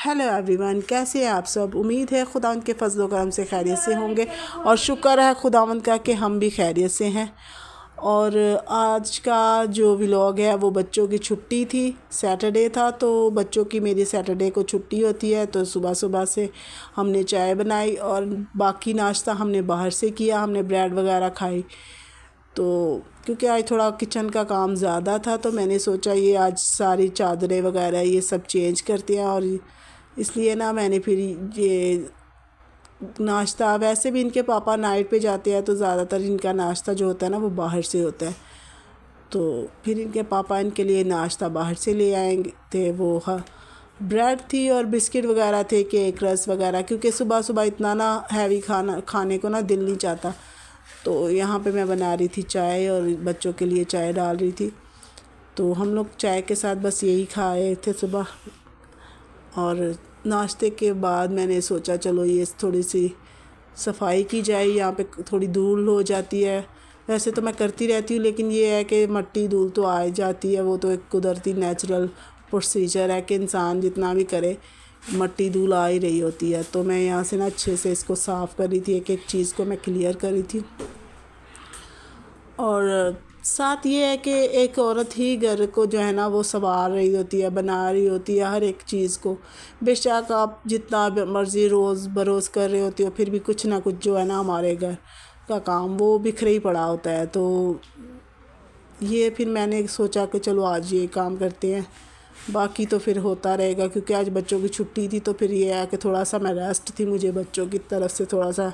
Hello everyone, कैसे हैं आप सब। उम्मीद है खुदावंद के फजल व करम से खैरियत से होंगे और शुक्र है खुदावंद का कि हम भी खैरियत से हैं। और आज का जो व्लॉग है वो बच्चों की छुट्टी थी, सैटरडे था, तो बच्चों की मेरी सैटरडे को छुट्टी होती है, तो सुबह सुबह से हमने चाय बनाई और बाकी नाश्ता हमने बाहर से किया, हमने ब्रेड वगैरह खाई। तो क्योंकि आज थोड़ा किचन का काम ज़्यादा था तो मैंने सोचा ये आज सारी चादरें वगैरह ये सब चेंज करते हैं, और इसलिए ना मैंने फिर ये नाश्ता, वैसे भी इनके पापा नाइट पे जाते हैं तो ज़्यादातर इनका नाश्ता जो होता है ना वो बाहर से होता है। तो फिर इनके पापा इनके लिए नाश्ता बाहर से ले आएंगे थे। वो ब्रेड थी और बिस्किट वगैरह थे, केक रस वगैरह, क्योंकि सुबह सुबह इतना ना हैवी खाने को ना दिल नहीं चाहता। तो यहाँ पे मैं बना रही थी चाय और बच्चों के लिए चाय डाल रही थी। तो हम लोग चाय के साथ बस यही खाए थे सुबह। और नाश्ते के बाद मैंने सोचा चलो ये थोड़ी सी सफाई की जाए, यहाँ पे थोड़ी धूल हो जाती है। वैसे तो मैं करती रहती हूँ, लेकिन ये है कि मट्टी धूल तो आ जाती है, वो तो एक कुदरती नेचुरल प्रोसीजर है कि इंसान जितना भी करे मट्टी धूल आ ही रही होती है। तो मैं यहाँ से ना अच्छे से इसको साफ़ कर रही थी, एक एक चीज़ को मैं क्लियर कर रही थी। और साथ ये है कि एक औरत ही घर को जो है ना वो संवार रही होती है, बना रही होती है हर एक चीज़ को। बेशक आप जितना मर्ज़ी रोज़ बरोज़ कर रहे होती हो, फिर भी कुछ ना कुछ जो है ना हमारे घर का काम वो बिखरे ही पड़ा होता है। तो ये फिर मैंने सोचा कि चलो आज ये काम करते हैं, बाकी तो फिर होता रहेगा, क्योंकि आज बच्चों की छुट्टी थी। तो फिर ये है कि थोड़ा सा मैं रेस्ट थी, मुझे बच्चों की तरफ से थोड़ा सा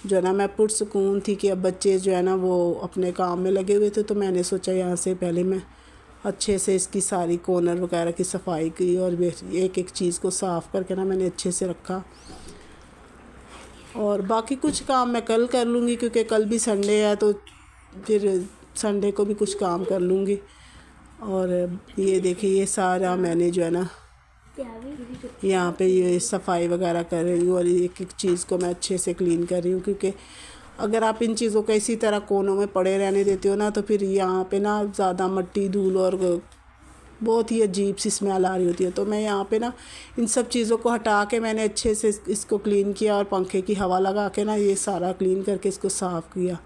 जो है ना मैं पुरसुकून थी कि अब बच्चे जो है ना वो अपने काम में लगे हुए थे। तो मैंने सोचा यहाँ से पहले मैं अच्छे से इसकी सारी कॉर्नर वगैरह की सफाई की और एक एक चीज़ को साफ़ करके ना मैंने अच्छे से रखा। और बाकी कुछ काम मैं कल कर लूँगी, क्योंकि कल भी संडे है, तो फिर संडे को भी कुछ काम कर लूँगी। और ये देखिए ये सारा मैंने जो है ना यहाँ पे ये सफाई वगैरह कर रही हूँ और एक एक चीज़ को मैं अच्छे से क्लीन कर रही हूँ, क्योंकि अगर आप इन चीज़ों को इसी तरह कोनों में पड़े रहने देते हो ना तो फिर यहाँ पे ना ज़्यादा मट्टी धूल और बहुत ही अजीब सी स्मेल आ रही होती है। तो मैं यहाँ पे ना इन सब चीज़ों को हटा के मैंने अच्छे से इसको क्लीन किया और पंखे की हवा लगा के ना ये सारा क्लीन करके इसको साफ़ किया।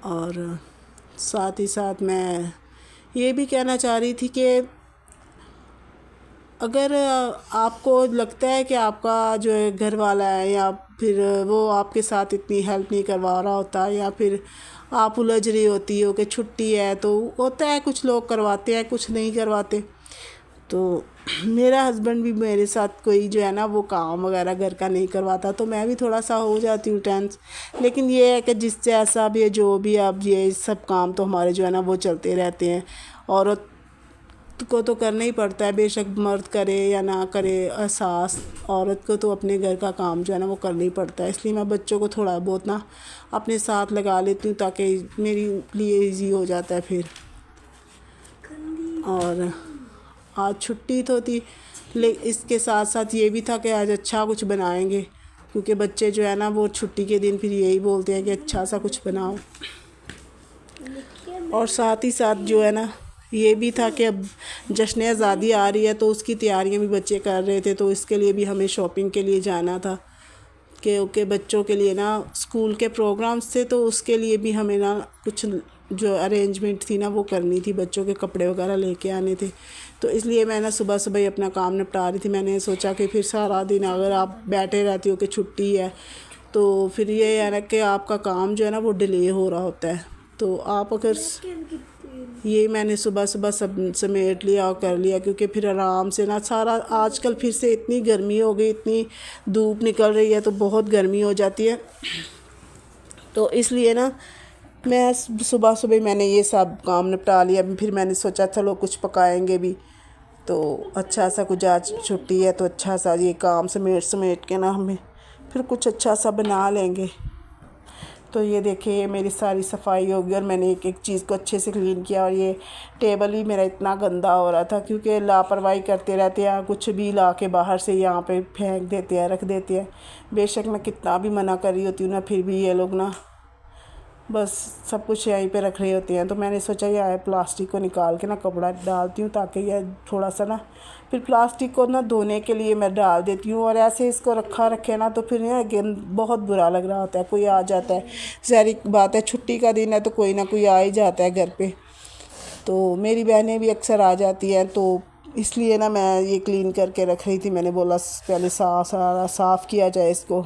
और साथ ही साथ मैं ये भी कहना चाह रही थी कि अगर आपको लगता है कि आपका जो है घर वाला है या फिर वो आपके साथ इतनी हेल्प नहीं करवा रहा होता, या फिर आप उलझ रही होती हो कि छुट्टी है, तो होता है कुछ लोग करवाते हैं कुछ नहीं करवाते। तो मेरा हस्बैंड भी मेरे साथ कोई जो है ना वो काम वगैरह घर का नहीं करवाता, तो मैं भी थोड़ा सा हो जाती हूँ टेंस। लेकिन ये है कि जिस जैसा भी है जो भी, अब ये सब काम तो हमारे जो है ना वो चलते रहते हैं। औरत को तो करना ही पड़ता है, बेशक मर्द करे या ना करे, एहसास औरत को तो अपने घर का काम जो है ना वो करना ही पड़ता है। इसलिए मैं बच्चों को थोड़ा बहुत ना अपने साथ लगा लेती हूँ ताकि मेरी लिए इजी हो जाता है फिर। और आज छुट्टी तो थी, इसके साथ साथ ये भी था कि आज अच्छा कुछ बनाएंगे, क्योंकि बच्चे जो है ना वो छुट्टी के दिन फिर यही बोलते हैं कि अच्छा सा कुछ बनाओ। और साथ ही साथ जो है ना ये भी था कि अब जश्न आज़ादी आ रही है, तो उसकी तैयारियां भी बच्चे कर रहे थे, तो इसके लिए भी हमें शॉपिंग के लिए जाना था कि बच्चों के लिए ना स्कूल के प्रोग्राम्स थे, तो उसके लिए भी हमें ना कुछ जो अरेंजमेंट थी ना वो करनी थी, बच्चों के कपड़े वगैरह लेके आने थे। तो इसलिए मैं ना सुबह सुबह ही अपना काम निपटा रही थी। मैंने सोचा कि फिर सारा दिन अगर आप बैठे रहती हो कि छुट्टी है, तो फिर ये है ना कि आपका काम जो है ना वो डिले हो रहा होता है। तो आप अगर ये मैंने सुबह सुबह सब समेट लिया और कर लिया, क्योंकि फिर आराम से ना सारा, आजकल फिर से इतनी गर्मी हो गई, इतनी धूप निकल रही है, तो बहुत गर्मी हो जाती है। तो इसलिए ना मैं सुबह सुबह मैंने ये सब काम निपटा लिया। फिर मैंने सोचा चलो कुछ पकाएंगे भी, तो अच्छा सा कुछ आज छुट्टी है तो अच्छा सा ये काम समेट के ना हमें फिर कुछ अच्छा सा बना लेंगे। तो ये देखिए ये मेरी सारी सफाई हो गई और मैंने एक एक चीज़ को अच्छे से क्लीन किया। और ये टेबल भी मेरा इतना गंदा हो रहा था, क्योंकि लापरवाही करते रहते हैं, कुछ भी ला के बाहर से यहाँ पे फेंक देते हैं, रख देते हैं। बेशक मैं कितना भी मना कर रही होती हूँ ना, फिर भी ये लोग ना बस सब कुछ यहीं पे रख रहे होते हैं। तो मैंने सोचा ये प्लास्टिक को निकाल के ना कपड़ा डालती हूँ, ताकि यह थोड़ा सा ना फिर प्लास्टिक को ना धोने के लिए मैं डाल देती हूँ, और ऐसे इसको रखा रखे ना तो फिर ना बहुत बुरा लग रहा होता है। कोई आ जाता है, ज़ाहिर बात है छुट्टी का दिन है तो कोई ना कोई आ ही जाता है घर पे, तो मेरी बहनें भी अक्सर आ जाती हैं, तो इसलिए ना मैं ये क्लीन करके रख रही थी। मैंने बोला पहले सारा साफ़ किया जाए इसको,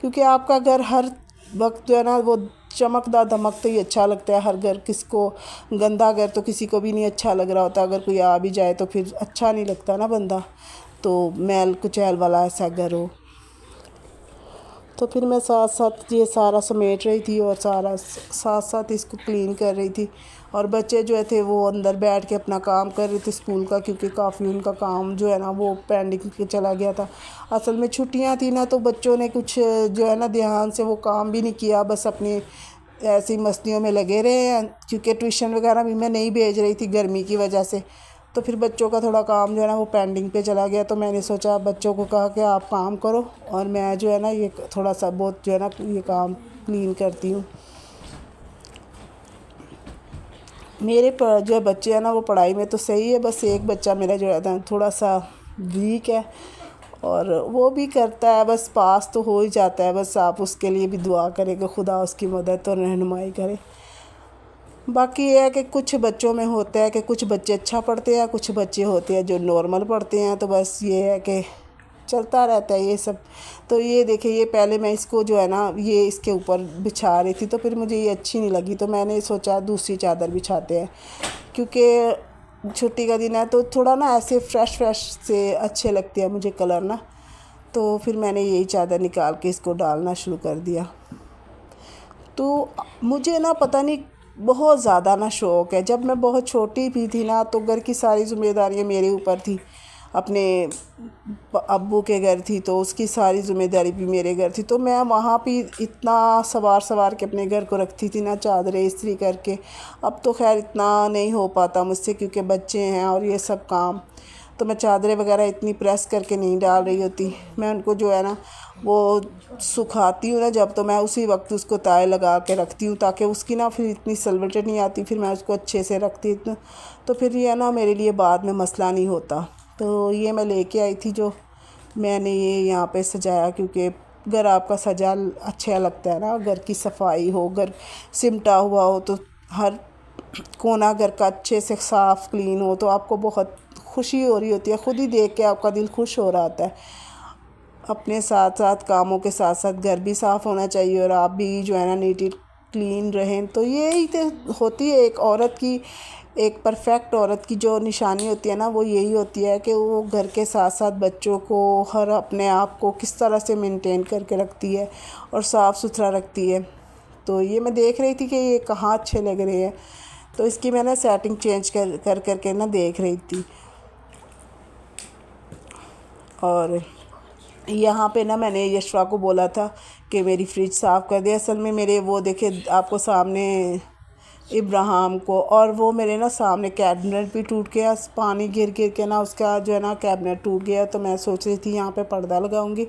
क्योंकि आपका घर हर वक्त जो है ना वो चमकदा दमकता ही अच्छा लगता है। हर घर किसको, गंदा घर तो किसी को भी नहीं अच्छा लग रहा होता, अगर कोई आ भी जाए तो फिर अच्छा नहीं लगता ना बंदा, तो मैल कुचैल वाला ऐसा घर हो। तो फिर मैं साथ साथ ये सारा समेट रही थी और सारा साथ साथ इसको क्लीन कर रही थी। और बच्चे जो थे वो अंदर बैठ के अपना काम कर रहे थे स्कूल का, क्योंकि काफ़ी उनका काम जो है ना वो पेंडिंग के चला गया था। असल में छुट्टियां थी ना, तो बच्चों ने कुछ जो है ना ध्यान से वो काम भी नहीं किया, बस अपनी ऐसी मस्तियों में लगे रहे हैं, क्योंकि ट्यूशन वगैरह भी मैं नहीं भेज रही थी गर्मी की वजह से। तो फिर बच्चों का थोड़ा काम जो है ना वो पेंडिंग पे चला गया, तो मैंने सोचा बच्चों को कहा कि आप काम करो और मैं जो है ना ये थोड़ा सा बहुत जो है ना ये काम क्लीन करती हूँ। मेरे जो बच्चे हैं ना वो पढ़ाई में तो सही है, बस एक बच्चा मेरा जो है थोड़ा सा वीक है, और वो भी करता है, बस पास तो हो ही जाता है। बस आप उसके लिए भी दुआ करें कि खुदा उसकी मदद और रहनुमाई करे। बाकी ये है कि कुछ बच्चों में होता है कि कुछ बच्चे अच्छा पढ़ते हैं, कुछ बच्चे होते हैं जो नॉर्मल पढ़ते हैं, तो बस ये है कि चलता रहता है ये सब। तो ये देखिए, ये पहले मैं इसको जो है ना ये इसके ऊपर बिछा रही थी, तो फिर मुझे ये अच्छी नहीं लगी, तो मैंने सोचा दूसरी चादर बिछाते हैं, क्योंकि छुट्टी का दिन है तो थोड़ा ना ऐसे फ्रेश से अच्छे लगते हैं मुझे कलर ना। तो फिर मैंने यही चादर निकाल के इसको डालना शुरू कर दिया। तो मुझे ना पता नहीं बहुत ज़्यादा ना शौक़ है। जब मैं बहुत छोटी भी थी ना तो घर की सारी ज़िम्मेदारियाँ मेरे ऊपर थी। अपने अब्बू के घर थी तो उसकी सारी ज़िम्मेदारी भी मेरे घर थी, तो मैं वहाँ भी इतना सवार के अपने घर को रखती थी ना, चादरें इस्त्री करके। अब तो खैर इतना नहीं हो पाता मुझसे, क्योंकि बच्चे हैं और ये सब काम, तो मैं चादरें वगैरह इतनी प्रेस करके नहीं डाल रही होती। मैं उनको जो है ना वो सुखाती हूँ ना जब, तो मैं उसी वक्त उसको ताय लगा के रखती हूँ, ताकि उसकी ना फिर इतनी सलवटें नहीं आती, फिर मैं उसको अच्छे से रखती हूँ, तो फिर ये ना मेरे लिए बाद में मसला नहीं होता। तो ये मैं लेके आई थी, जो मैंने ये यहाँ पे सजाया, क्योंकि घर आपका सजा अच्छा लगता है ना, घर की सफाई हो, घर सिमटा हुआ हो, तो हर कोना घर का अच्छे से साफ़ क्लीन हो तो आपको बहुत खुशी हो रही होती है, खुद ही देख के आपका दिल खुश हो रहा होता है। अपने साथ साथ कामों के साथ साथ घर भी साफ़ होना चाहिए और आप भी जो है ना नीट क्लीन रहें। तो यही तो होती है एक औरत की, एक परफेक्ट औरत की जो निशानी होती है ना, वो यही होती है कि वो घर के साथ साथ बच्चों को, हर अपने आप को किस तरह से मेंटेन करके रखती है और साफ़ सुथरा रखती है। तो ये मैं देख रही थी कि ये कहाँ अच्छे लग रहे हैं, तो इसकी मैंने सेटिंग चेंज कर करके ना देख रही थी। और यहाँ पे ना मैंने यशवा को बोला था कि मेरी फ्रिज साफ़ कर दे। असल में मेरे वो देखे आपको सामने इब्राहिम को, और वो मेरे ना सामने कैबिनेट भी टूट गया, पानी गिर के ना उसका जो है ना कैबिनेट टूट गया। तो मैं सोच रही थी यहाँ पे पर्दा लगाऊंगी,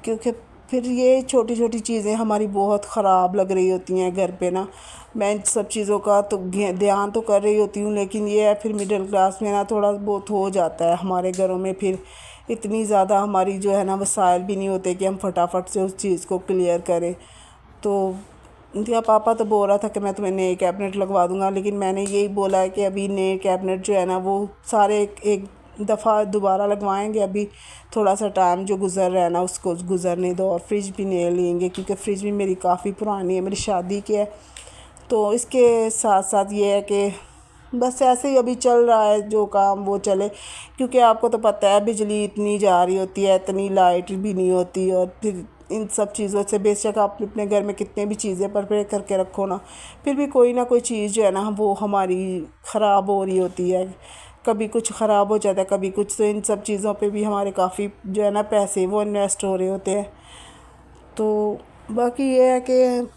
क्योंकि फिर ये छोटी छोटी चीज़ें हमारी बहुत ख़राब लग रही होती हैं घर पे ना। मैं इन सब चीज़ों का तो ध्यान तो कर रही होती हूँ, लेकिन ये है फिर मिडिल क्लास में ना थोड़ा बहुत हो जाता है हमारे घरों में। फिर इतनी ज़्यादा हमारी जो है ना वसाइल भी नहीं होते कि हम फटाफट से उस चीज़ को क्लियर करें। तो उनका पापा तो बोल रहा था कि मैं तुम्हें नए कैबिनेट लगवा दूंगा, लेकिन मैंने यही बोला है कि अभी नए कैबिनेट जो है ना वो सारे एक दफ़ा दोबारा लगवाएंगे। अभी थोड़ा सा टाइम जो गुज़र रहा है ना उसको गुज़रने दो, और फ्रिज भी नए लेंगे, क्योंकि फ्रिज भी मेरी काफ़ी पुरानी है, मेरी शादी की है। तो इसके साथ साथ ये है कि बस ऐसे ही अभी चल रहा है जो काम वो चले, क्योंकि आपको तो पता है बिजली इतनी जा रही होती है, इतनी लाइट भी नहीं होती। और फिर इन सब चीज़ों से बेशक आप अपने घर में कितने भी चीज़ें प्रिपेयर करके रखो ना, फिर भी कोई ना कोई चीज़ जो है ना वो हमारी ख़राब हो रही होती है। कभी कुछ ख़राब हो जाता है, कभी कुछ, तो इन सब चीज़ों पे भी हमारे काफ़ी जो है ना पैसे वो इन्वेस्ट हो रहे होते हैं। तो बाकी ये है कि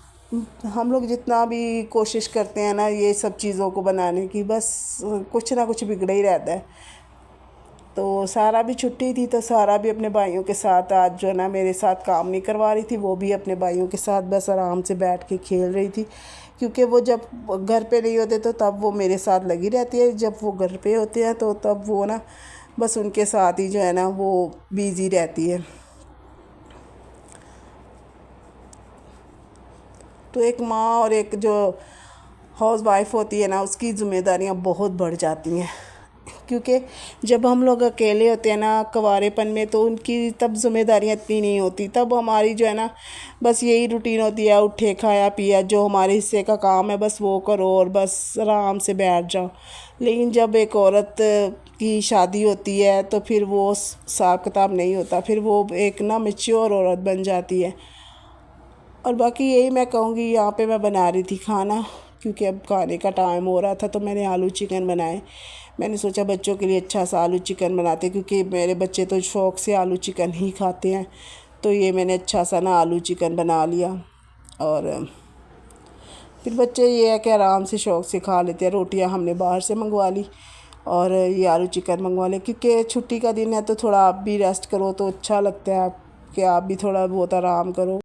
हम लोग जितना भी कोशिश करते हैं ना ये सब चीज़ों को बनाने की, बस कुछ ना कुछ बिगड़ा ही रहता है। तो सारा भी छुट्टी थी, तो सारा भी अपने भाइयों के साथ आज जो है ना मेरे साथ काम नहीं करवा रही थी, वो भी अपने भाइयों के साथ बस आराम से बैठ के खेल रही थी, کیونکہ وہ جب گھر پہ نہیں ہوتے تو تب وہ میرے ساتھ لگی رہتی ہے، جب وہ گھر پہ ہوتے ہیں تو تب وہ نا بس ان کے ساتھ ہی جو ہے نا وہ بیزی رہتی ہے۔ تو ایک ماں اور ایک جو ہاؤس وائف ہوتی ہے نا، اس کی ذمہ داریاں بہت بڑھ جاتی ہیں، کیونکہ جب ہم لوگ اکیلے ہوتے ہیں نا کنوارے پن میں تو ان کی تب ذمہ داریاں اتنی نہیں ہوتی، تب ہماری جو ہے نا بس یہی روٹین ہوتی ہے، اٹھے کھایا پیا، جو ہمارے حصے کا کام ہے بس وہ کرو اور بس آرام سے بیٹھ جاؤ۔ لیکن جب ایک عورت کی شادی ہوتی ہے تو پھر وہ حساب کتاب نہیں ہوتا، پھر وہ ایک نا میچور عورت بن جاتی ہے۔ اور باقی یہی میں کہوں گی، یہاں پہ میں بنا رہی تھی کھانا کیونکہ اب کھانے کا ٹائم ہو رہا تھا، تو میں نے آلو چکن بنائے۔ میں نے سوچا بچوں کے لیے اچھا سا آلو چکن بناتے، کیونکہ میرے بچے تو شوق سے آلو چکن ہی کھاتے ہیں، تو یہ میں نے اچھا سا نا آلو چکن بنا لیا۔ اور پھر بچے یہ ہے کہ آرام سے شوق سے کھا لیتے ہیں۔ روٹیاں ہم نے باہر سے منگوا لی اور یہ آلو چکن منگوا لیں، کیونکہ چھٹی کا دن ہے تو تھوڑا آپ بھی ریسٹ کرو تو اچھا لگتا ہے کہ آپ بھی تھوڑا بہت آرام کرو۔